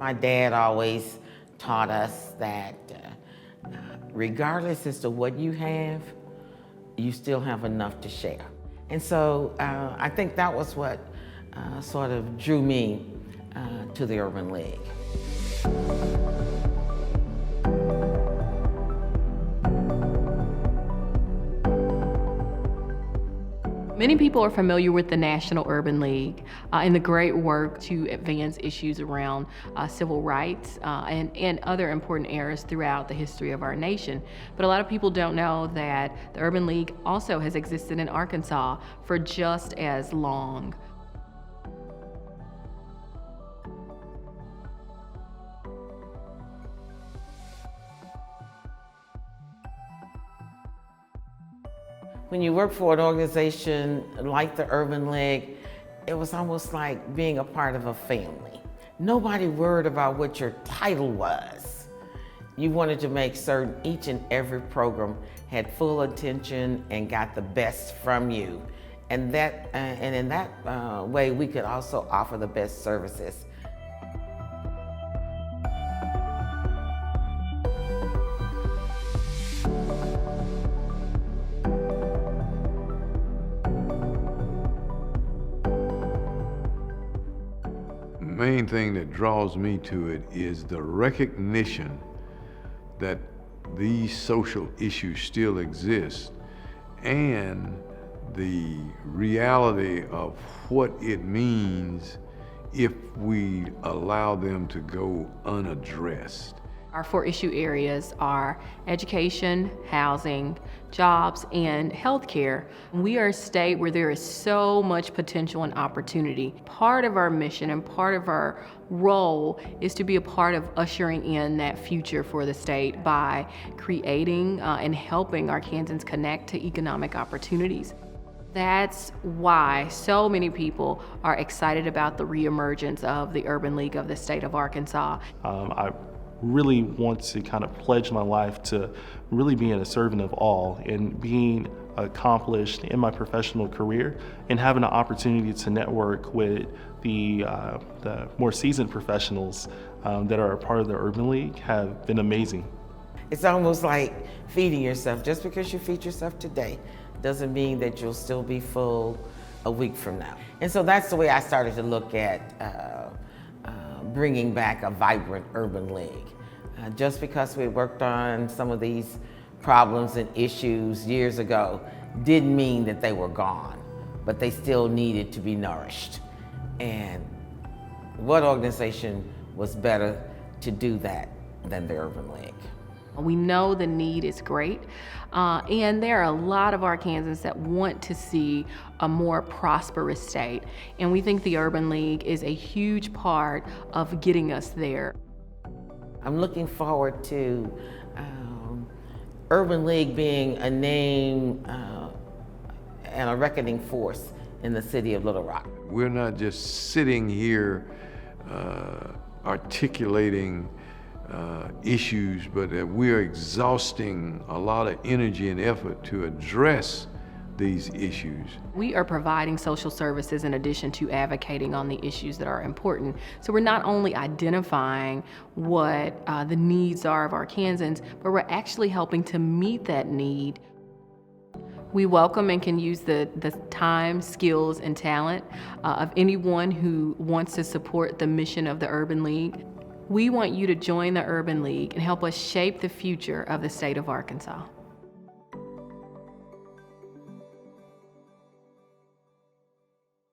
My dad always taught us that regardless as to what you have, you still have enough to share. And so I think that was what sort of drew me to the Urban League. Many people are familiar with the National Urban League and the great work to advance issues around civil rights and other important areas throughout the history of our nation. But a lot of people don't know that the Urban League also has existed in Arkansas for just as long. When you work for an organization like the Urban League, it was almost like being a part of a family. Nobody worried about what your title was. You wanted to make certain each and every program had full attention and got the best from you. And in that way, we could also offer the best services. The main thing that draws me to it is the recognition that these social issues still exist and the reality of what it means if we allow them to go unaddressed. Our 4 issue areas are education, housing, jobs, and healthcare. We are a state where there is so much potential and opportunity. Part of our mission and part of our role is to be a part of ushering in that future for the state by creating and helping Arkansans connect to economic opportunities. That's why so many people are excited about the reemergence of the Urban League of the state of Arkansas. I really want to kind of pledge my life to really being a servant of all and being accomplished in my professional career and having an opportunity to network with the more seasoned professionals that are a part of the Urban League have been amazing. It's almost like feeding yourself. Just because you feed yourself today doesn't mean that you'll still be full a week from now. And so that's the way I started to look at bringing back a vibrant Urban League. Just because we worked on some of these problems and issues years ago didn't mean that they were gone, but they still needed to be nourished. And what organization was better to do that than the Urban League? We know the need is great, and there are a lot of Arkansans that want to see a more prosperous state, and we think the Urban League is a huge part of getting us there. I'm looking forward to Urban League being a name and a reckoning force in the city of Little Rock. We're not just sitting here articulating issues, but that we're exhausting a lot of energy and effort to address these issues. We are providing social services in addition to advocating on the issues that are important. So we're not only identifying what the needs are of Arkansans, but we're actually helping to meet that need. We welcome and can use the time, skills, and talent of anyone who wants to support the mission of the Urban League. We want you to join the Urban League and help us shape the future of the state of Arkansas.